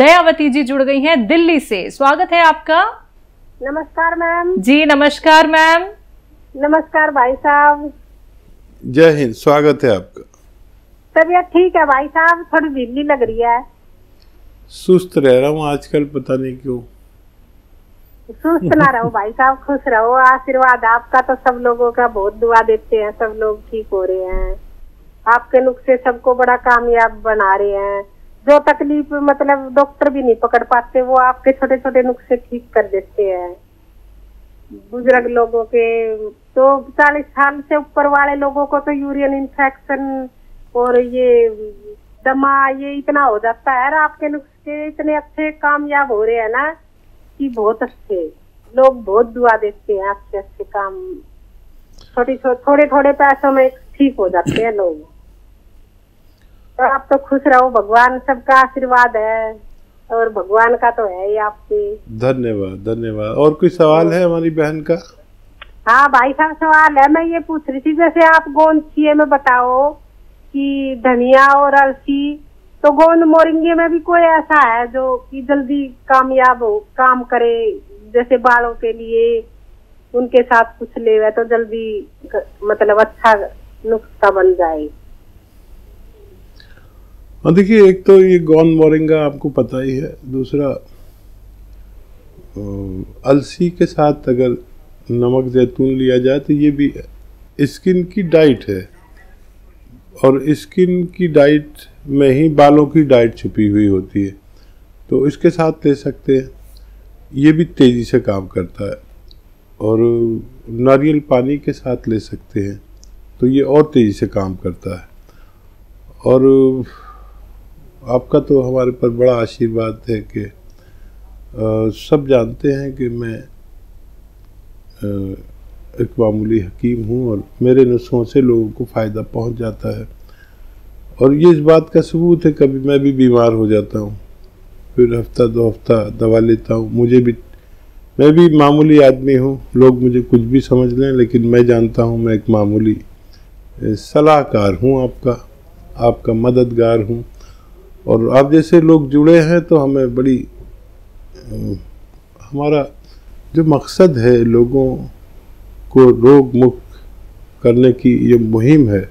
दयावती जी जुड़ गई हैं दिल्ली से। स्वागत है आपका। नमस्कार मैम। जी नमस्कार मैम। नमस्कार भाई साहब। जय हिंद, स्वागत है आपका। तबीयत ठीक है भाई साहब, थोड़ी ढीली लग रही है। सुस्त रह रहा हूँ आजकल, पता नहीं क्यों। सुस्त ना रहो भाई साहब, खुश रहो। आशीर्वाद आपका तो सब लोगों का, बहुत दुआ देते हैं, सब लोग ठीक हो रहे हैं। आपके नुस्खे सबको बड़ा कामयाब बना रहे हैं। जो तकलीफ मतलब डॉक्टर भी नहीं पकड़ पाते, वो आपके छोटे छोटे नुस्खे ठीक कर देते हैं। बुजुर्ग लोगों के तो 40 साल से ऊपर वाले लोगों को तो यूरिन इन्फेक्शन और ये दमा ये इतना हो जाता है। आपके नुस्खे इतने अच्छे कामयाब हो रहे हैं ना कि बहुत अच्छे, लोग बहुत दुआ देते हैं। आपके अच्छे काम थोड़े थोड़े पैसों में ठीक हो जाते हैं लोग। तो आप तो खुश रहो, भगवान सबका आशीर्वाद है और भगवान का तो है ही आपके। धन्यवाद धन्यवाद। और कोई सवाल है हमारी बहन का? हाँ भाई साहब, सवाल है। मैं ये पूछ रही थी, जैसे आप गोंद छिए में बताओ कि धनिया और अलसी, तो गोंद मोरिंगे में भी कोई ऐसा है जो कि जल्दी कामयाब हो, काम करे, जैसे बालों के लिए उनके साथ कुछ ले तो जल्दी मतलब अच्छा नुस्खा बन जाए? हाँ देखिए, एक तो ये गोंद मोरिंगा आपको पता ही है। दूसरा अलसी के साथ अगर नमक जैतून लिया जाए तो ये भी स्किन की डाइट है, और स्किन की डाइट में ही बालों की डाइट छुपी हुई होती है, तो इसके साथ ले सकते हैं। ये भी तेज़ी से काम करता है। और नारियल पानी के साथ ले सकते हैं, तो ये और तेज़ी से काम करता है। और आपका तो हमारे पर बड़ा आशीर्वाद है कि सब जानते हैं कि मैं एक मामूली हकीम हूँ और मेरे नुस्खों से लोगों को फ़ायदा पहुँच जाता है। और ये इस बात का सबूत है, कभी मैं भी बीमार हो जाता हूँ, फिर हफ्ता 2 हफ्ता दवा लेता हूँ। मैं भी मामूली आदमी हूँ, लोग मुझे कुछ भी समझ लें, लेकिन मैं जानता हूँ मैं एक मामूली सलाहकार हूँ, आपका मददगार हूँ। और आप जैसे लोग जुड़े हैं तो हमें बड़ी हमारा जो मकसद है लोगों को रोग मुक्त करने की ये मुहिम है,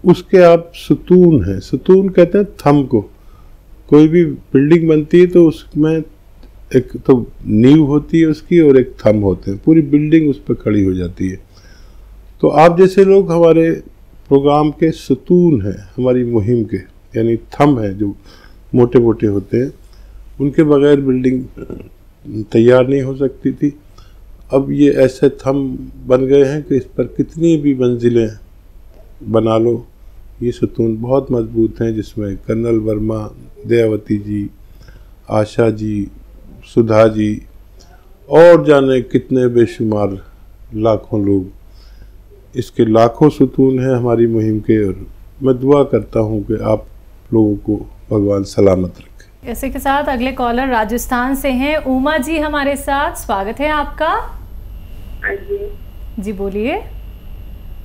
उसके आप सुतून हैं। सुतून कहते हैं थंब को। कोई भी बिल्डिंग बनती है तो उसमें एक तो नींव होती है उसकी और एक थंब होते हैं, पूरी बिल्डिंग उस पर खड़ी हो जाती है। तो आप जैसे लोग हमारे प्रोग्राम के सुतून हैं, हमारी मुहिम के, यानी थंब हैं जो मोटे मोटे होते हैं। उनके बगैर बिल्डिंग तैयार नहीं हो सकती थी। अब ये ऐसे थंब बन गए हैं कि इस पर कितनी भी मंजिलें बना लो, ये सुतून बहुत मजबूत हैं, जिसमें कर्नल वर्मा, दयावती जी, आशा जी, सुधा जी और जाने कितने बेशुमार लाखों लोग, इसके लाखों सुतून हैं हमारी मुहिम के। और मैं दुआ करता हूँ कि आप लोगों को भगवान सलामत रखे। इसी के साथ अगले कॉलर राजस्थान से हैं उमा जी हमारे साथ। स्वागत है आपका। जी बोलिए।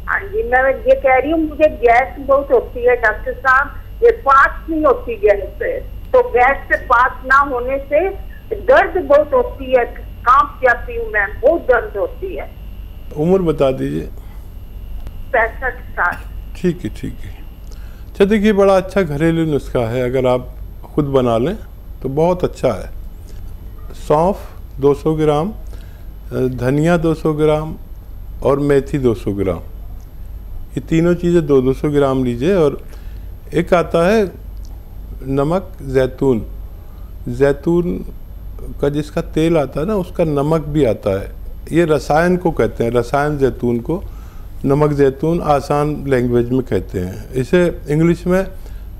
हाँ जी, मैं ये कह रही हूँ, मुझे गैस बहुत होती है डॉक्टर साहब, ये पास नहीं होती गैस से। तो गैस से पास ना होने से दर्द बहुत होती है, कांप जाती हूँ मैं, बहुत दर्द होती है। उम्र बता दीजिए। 65 साल। ठीक है। अच्छा देखिए, बड़ा अच्छा घरेलू नुस्खा है, अगर आप खुद बना लें तो बहुत अच्छा है। सौंफ 200 ग्राम, धनिया 200 ग्राम और मेथी 200 ग्राम, ये तीनों चीज़ें 200 ग्राम लीजिए। और एक आता है नमक जैतून, जैतून का जिसका तेल आता है ना, उसका नमक भी आता है। ये रसायन को कहते हैं, रसायन जैतून को नमक जैतून आसान लैंग्वेज में कहते हैं। इसे इंग्लिश में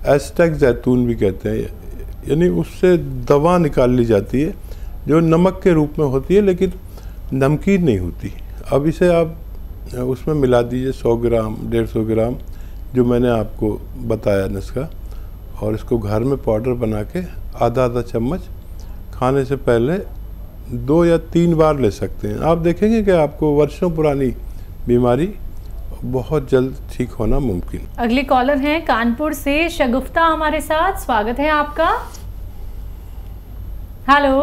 एस्टेक जैतून भी कहते हैं। यानी उससे दवा निकाल ली जाती है जो नमक के रूप में होती है, लेकिन नमकीन नहीं होती। अब इसे आप उसमें मिला दीजिए 100 ग्राम 150 ग्राम, जो मैंने आपको बताया नुस्खा, और इसको घर में पाउडर बना के आधा चम्मच खाने से पहले 2 या 3 बार ले सकते हैं। आप देखेंगे कि आपको वर्षों पुरानी बीमारी बहुत जल्द ठीक होना मुमकिन। अगले कॉलर हैं कानपुर से शगुफ्ता हमारे साथ। स्वागत है आपका। हेलो।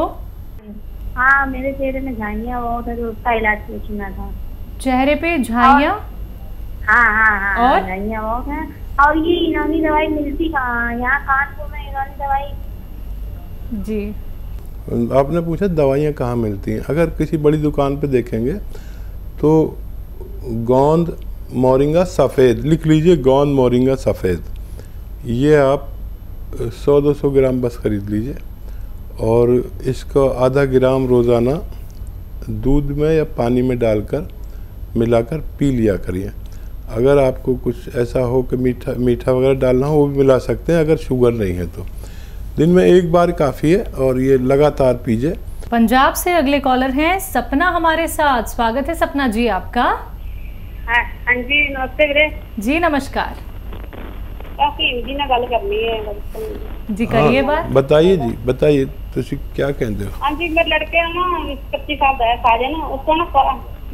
हाँ, मेरे चेहरे में झाइयाँ बहुत है, तो उसका इलाज पूछना था। चेहरे पे झाइयाँ? हाँ, और झाइयाँ बहुत है। और ये यूनानी दवाई मिलती कहाँ? यहाँ कानपुर में यूनानी दवाई। जी, आपने पूछा दवाइयाँ कहाँ मिलती हैं। अगर किसी बड़ी दुकान पे देखेंगे तो गोंद मोरिंगा सफ़ेद लिख लीजिए, गोंद मोरिंगा सफ़ेद, ये आप 100-200 ग्राम बस ख़रीद लीजिए और इसको आधा ग्राम रोज़ाना दूध में या पानी में डालकर मिलाकर पी लिया करिए। अगर आपको कुछ ऐसा हो कि मीठा वगैरह डालना हो, वो भी मिला सकते हैं अगर शुगर नहीं है तो। दिन में एक बार काफ़ी है और ये लगातार पीजिए। पंजाब से अगले कॉलर हैं सपना हमारे साथ। स्वागत है सपना जी आपका। हाँ जी, नमस्ते वीरे जी। नमस्कार जी ना गल करनी है जी, करिए बात। बताइए जी, बताइए तो क्या कहते हो। हाँ जी, मेरे लड़के ना 25 साल का है, साजन, उसको ना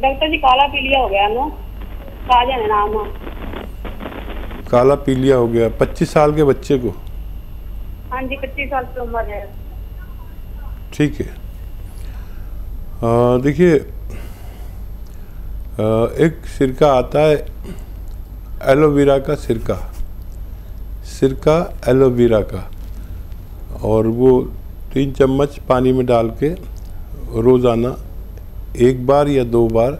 डॉक्टर जी काला पीलिया हो गया ना, साजन है नाम। काला पीलिया हो गया 25 साल के बच्चे को? हाँ जी, 25 साल की उम्र है। ठीक है, देखिए एक सिरका आता है एलोवेरा का सिरका एलोवेरा का, और वो 3 चम्मच पानी में डाल के रोज़ाना 1 बार या 2 बार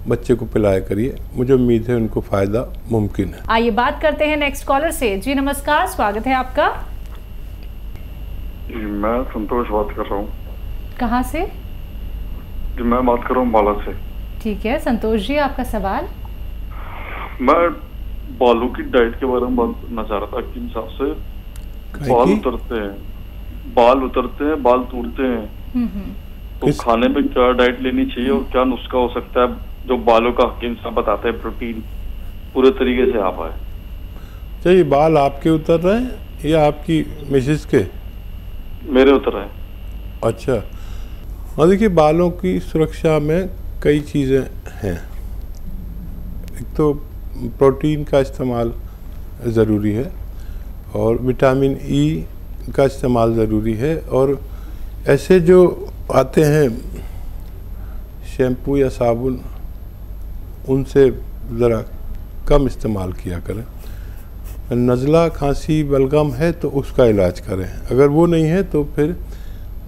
बच्चे को पिलाया करिए। मुझे उम्मीद है उनको फ़ायदा मुमकिन है। आइए बात करते हैं नेक्स्ट कॉलर से। जी नमस्कार, स्वागत है आपका। जी, मैं संतोष बात कर रहा हूँ। कहाँ से? जी, मैं बात कर रहा हूँ बाला से। ठीक है संतोष जी, आपका सवाल। मैं बालों की डाइट के बारे में बात करना चाह रहा था कि हिसाब से बाल उतरते हैं, बाल टूटते हैं, तो खाने में क्या डाइट लेनी चाहिए और क्या नुस्खा हो सकता है जो बालों का हकीम साहब बताते हैं प्रोटीन पूरे तरीके से आ पाए। चाहिए बाल आपके उतर रहे हैं या आपकी मिसेस के? मेरे उतर रहे हैं। अच्छा, हाँ देखिए बालों की सुरक्षा में कई चीज़ें हैं। एक तो प्रोटीन का इस्तेमाल ज़रूरी है और विटामिन ई का इस्तेमाल ज़रूरी है, और ऐसे जो आते हैं शैम्पू या साबुन उनसे ज़रा कम इस्तेमाल किया करें। नज़ला, खांसी, बलगम है तो उसका इलाज करें। अगर वो नहीं है तो फिर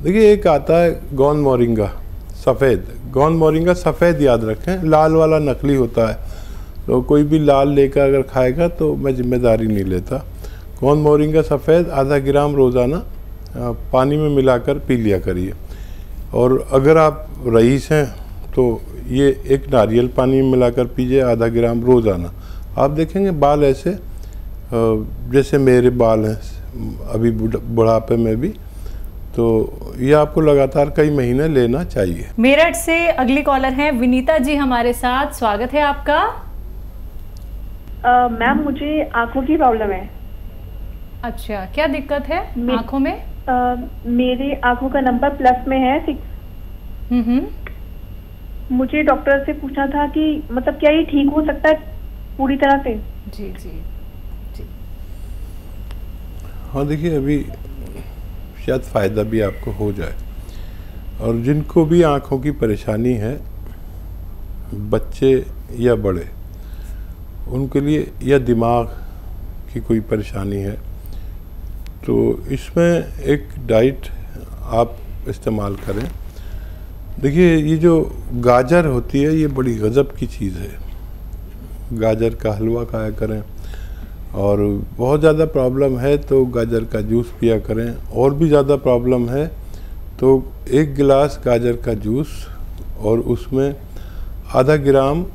देखिए एक आता है गोंद मोरिंगा सफ़ेद। गोंद मोरिंगा सफ़ेद याद रखें, लाल वाला नकली होता है, तो कोई भी लाल लेकर अगर खाएगा तो मैं जिम्मेदारी नहीं लेता। गोंद मोरिंगा सफ़ेद आधा ग्राम रोज़ाना पानी में मिलाकर पी लिया करिए। और अगर आप रईस हैं तो ये एक नारियल पानी में मिलाकर पीजिए आधा ग्राम रोज़ाना। आप देखेंगे बाल ऐसे जैसे मेरे बाल हैं अभी बुढ़ापे में भी, तो ये आपको लगातार कई महीने लेना चाहिए। मेरठ से अगली कॉलर हैं विनीता जी हमारे साथ। स्वागत है आपका। मैम मुझे आंखों की प्रॉब्लम है। अच्छा, क्या दिक्कत है आंखों में? मेरी आंखों का नंबर प्लस में है 6। मुझे डॉक्टर से पूछना था कि मतलब क्या ये ठीक हो सकता है पूरी तरह से? जी जी जी। हाँ देखिए अभी शायद फ़ायदा भी आपको हो जाए। और जिनको भी आँखों की परेशानी है, बच्चे या बड़े, उनके लिए या दिमाग की कोई परेशानी है तो इसमें एक डाइट आप इस्तेमाल करें। देखिए ये जो गाजर होती है ये बड़ी गज़ब की चीज़ है। गाजर का हलवा खाया करें, और बहुत ज़्यादा प्रॉब्लम है तो गाजर का जूस पिया करें। और भी ज़्यादा प्रॉब्लम है तो 1 गिलास गाजर का जूस और उसमें आधा ग्राम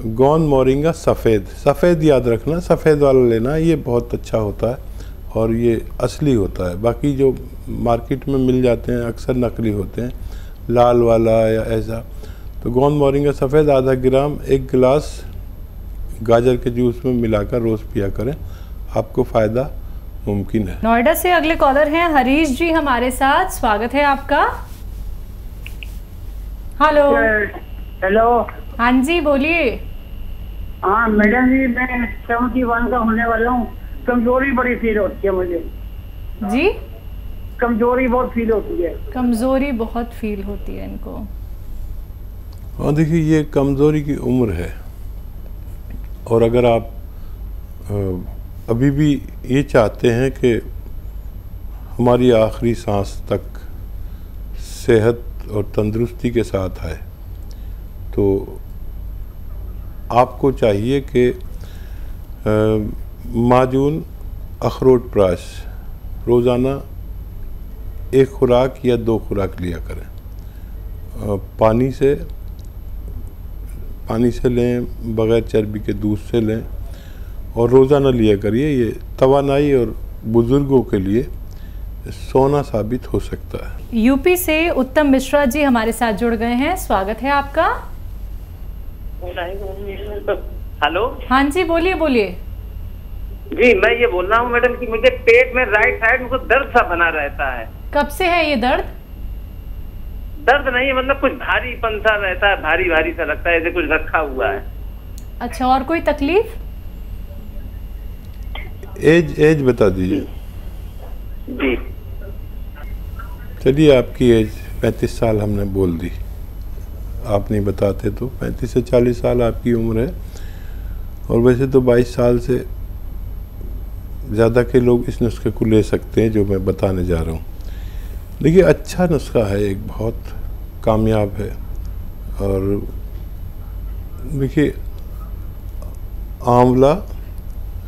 गोंद मोरिंगा सफ़ेद याद रखना, सफ़ेद वाला लेना, ये बहुत अच्छा होता है और ये असली होता है। बाकी जो मार्केट में मिल जाते हैं अक्सर नकली होते हैं, लाल वाला या ऐसा। तो गोंद मोरिंगा सफ़ेद आधा ग्राम 1 गिलास गाजर के जूस में मिलाकर रोज़ पिया करें, आपको फ़ायदा मुमकिन है। नोएडा से अगले कॉलर हैं हरीश जी हमारे साथ। स्वागत है आपका। हेलो। हेलो। हाँ जी बोलिए। हाँ मैडम जी, मैं 71 का होने वाला हूँ। कमजोरी बड़ी फील होती है मुझे जी। कमजोरी बहुत फील होती है। कमजोरी बहुत फील होती है इनको। हाँ देखिए, ये कमजोरी की उम्र है, और अगर आप अभी भी ये चाहते हैं कि हमारी आखिरी सांस तक सेहत और तंदुरुस्ती के साथ आए, तो आपको चाहिए कि माजून अखरोट प्राश रोज़ाना 1 खुराक या 2 खुराक लिया करें। पानी से लें, बग़ैर चर्बी के दूध से लें, और रोज़ाना लिया करिए। ये तवानाई और बुज़ुर्गों के लिए सोना साबित हो सकता है। यूपी से उत्तम मिश्रा जी हमारे साथ जुड़ गए हैं, स्वागत है आपका। हेलो। हाँ जी, बोलिए बोलिए। जी, मैं ये बोल रहा हूँ मैडम कि मुझे पेट में राइट साइड में दर्द सा बना रहता है। कब से है ये दर्द? दर्द नहीं है, मतलब कुछ भारीपन सा रहता है, भारी भारी सा लगता है, जैसे कुछ रखा हुआ है। अच्छा, और कोई तकलीफ? एज बता दीजिए। जी चलिए, आपकी एज 35 साल हमने बोल दी, आप नहीं बताते तो 35 से 40 साल आपकी उम्र है। और वैसे तो 22 साल से ज़्यादा के लोग इस नुस्खे को ले सकते हैं जो मैं बताने जा रहा हूँ। देखिए, अच्छा नुस्खा है, एक बहुत कामयाब है। और देखिए, आंवला,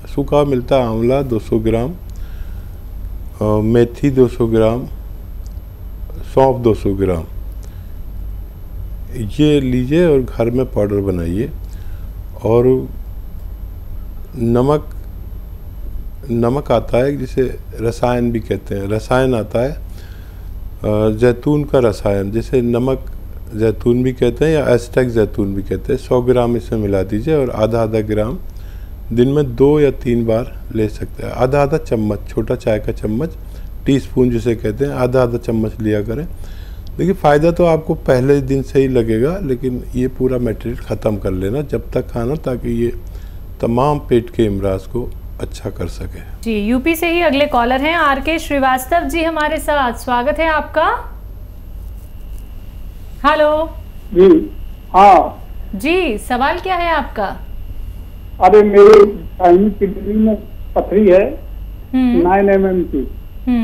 सूखा मिलता है आंवला 200 ग्राम, मेथी 200 ग्राम, सौंफ 200 ग्राम, ये लीजिए और घर में पाउडर बनाइए। और नमक आता है जिसे रसायन भी कहते हैं, रसायन आता है जैतून का रसायन, जिसे नमक जैतून भी कहते हैं या एस्टेक जैतून भी कहते हैं। 100 ग्राम इसमें मिला दीजिए और आधा ग्राम दिन में 2 या 3 बार ले सकते हैं। आधा चम्मच, छोटा चाय का चम्मच, टीस्पून जिसे कहते हैं, आधा चम्मच लिया करें। देखिए, फ़ायदा तो आपको पहले दिन से ही लगेगा, लेकिन ये पूरा मटेरियल ख़त्म कर लेना जब तक खाना, ताकि ये तमाम पेट के इमराज को अच्छा कर सके। जी, यूपी से ही अगले कॉलर हैं आर.के. श्रीवास्तव जी हमारे साथ, स्वागत है आपका। हेलो जी। हाँ जी, सवाल क्या है आपका? अरे, मेरी किडनी में पथरी है 9 mm की,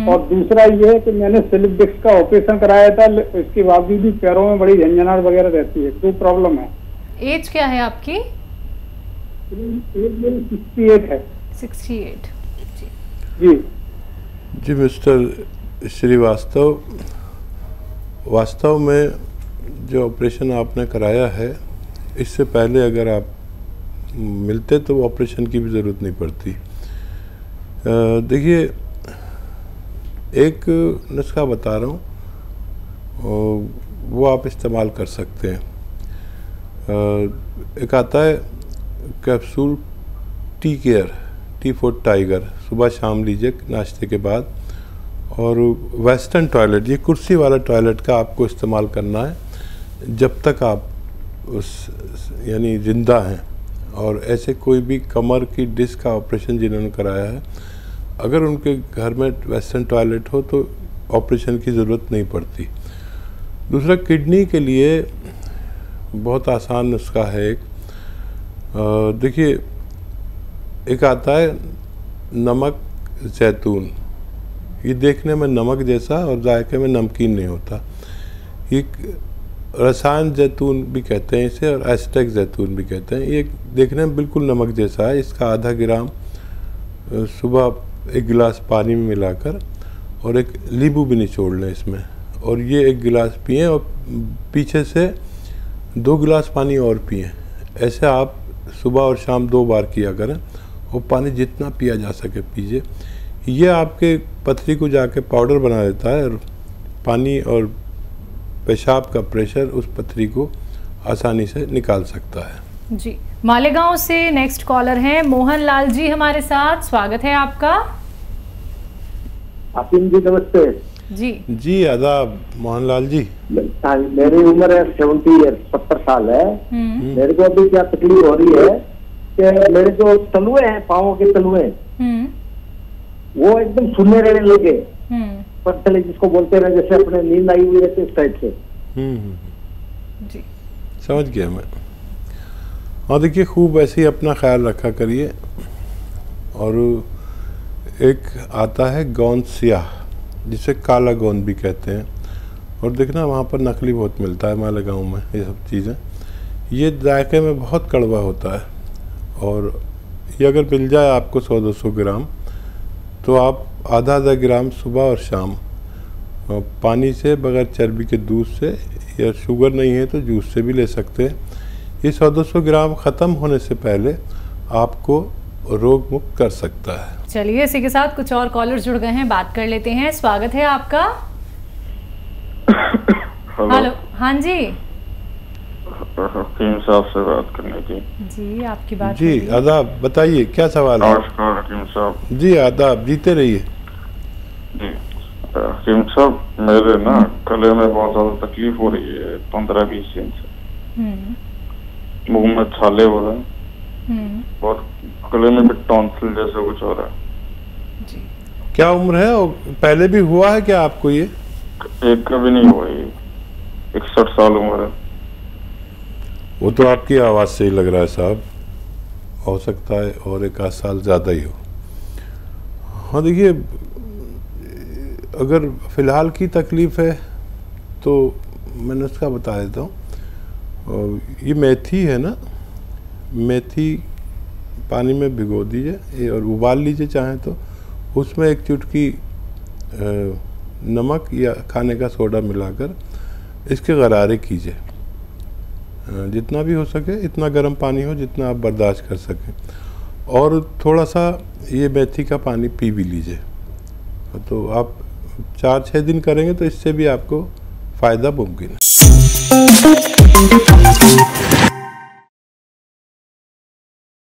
और दूसरा ये है कि मैंने स्लिप डिस्क का ऑपरेशन कराया था, इसके बावजूद भी पैरों में बड़ी झंझनाहट वगैरह रहती है। 2 प्रॉब्लम है। एज क्या है आपकी? एज 68 है। 68 जी। जी मिस्टर श्रीवास्तव, वास्तव में जो ऑपरेशन आपने कराया है, इससे पहले अगर आप मिलते तो ऑपरेशन की भी ज़रूरत नहीं पड़ती। देखिए, एक नुस्खा बता रहा हूँ, वो आप इस्तेमाल कर सकते हैं। एक आता है capsule tea care, T for tiger, सुबह शाम लीजिए नाश्ते के बाद। और वेस्टर्न टॉयलेट, ये कुर्सी वाला टॉयलेट का आपको इस्तेमाल करना है जब तक आप यानी ज़िंदा हैं। और ऐसे कोई भी कमर की डिस्क का ऑपरेशन जिन्होंने कराया है, अगर उनके घर में वेस्टर्न टॉयलेट हो तो ऑपरेशन की ज़रूरत नहीं पड़ती। दूसरा, किडनी के लिए बहुत आसान नुस्खा है एक। देखिए, एक आता है नमक जैतून, ये देखने में नमक जैसा और जायके में नमकीन नहीं होता। ये रसायन जैतून भी कहते हैं इसे, और एस्टेक जैतून भी कहते हैं। ये देखने में बिल्कुल नमक जैसा है। इसका आधा ग्राम सुबह 1 गिलास पानी में मिलाकर, और एक नींबू भी निचोड़ लें इसमें, और ये 1 गिलास पिएं, और पीछे से 2 गिलास पानी और पिएं। ऐसे आप सुबह और शाम 2 बार किया करें, और पानी जितना पिया जा सके पीजिए। ये आपके पथरी को जाके पाउडर बना देता है, और पानी और पेशाब का प्रेशर उस पथरी को आसानी से निकाल सकता है। जी, मालेगांव से नेक्स्ट कॉलर हैं मोहन लाल जी हमारे साथ, स्वागत है आपका। आसिम जी नमस्ते। जी आदाब मोहन लाल जी। मेरी उम्र है 70 ईयर, 70 साल है। मेरे को अभी क्या तकलीफ हो रही है कि मेरे जो तलुए हैं, पाँव के तलुए, वो एकदम सुनने रहने लगे, पत्थर जिसको बोलते हैं जैसे अपने नींद आई हुई रहती है इस टाइप से। जी समझ गया मैं। और देखिए खूब ऐसे ही अपना ख्याल रखा करिए। और एक आता है गोंद सियाह जिसे काला गोंद भी कहते हैं, और देखना वहाँ पर नकली बहुत मिलता है मालेगांव में ये सब चीज़ें। ये जायके में बहुत कड़वा होता है, और ये अगर मिल जाए आपको 100-200 ग्राम तो आप आधा ग्राम सुबह और शाम पानी से बगैर चर्बी के दूध से, या शुगर नहीं है तो जूस से भी ले सकते हैं। ये 100-200 ग्राम ख़त्म होने से पहले आपको रोग मुक्त कर सकता है। चलिए इसी के साथ कुछ और कॉलर्स जुड़ गए हैं, बात कर लेते हैं। स्वागत है आपका। हेलो, हाँ जी, हकीम साहब से बात करनी थी। जी आपकी बात। जी आदाब, बताइए क्या सवाल है। नमस्कार हकीम साहब। जी आदाब, जीते रहिए। जी हकीम साहब, मेरे ना गले में बहुत ज्यादा तकलीफ हो रही है 15-20 दिन से। मुंह में छाले हो रहे हैं और गले में भी टॉन्सिल जैसा कुछ हो रहा है। जी क्या उम्र है, और पहले भी हुआ है क्या आपको ये? एक कभी नहीं हुआ, ये 61 साल उम्र है। वो तो आपकी आवाज़ से ही लग रहा है साहब, हो सकता है और 1 साल ज़्यादा ही हो। हाँ देखिए, अगर फ़िलहाल की तकलीफ़ है तो मैंने उसका बता देता हूँ। ये मेथी है ना, मेथी पानी में भिगो दीजिए और उबाल लीजिए चाहें तो, उसमें एक चुटकी नमक या खाने का सोडा मिलाकर इसके गरारे कीजिए। जितना भी हो सके, इतना गर्म पानी हो जितना आप बर्दाश्त कर सकें, और थोड़ा सा ये मेथी का पानी पी भी लीजिए। तो आप 4-6 दिन करेंगे तो इससे भी आपको फ़ायदा मुमकिन है।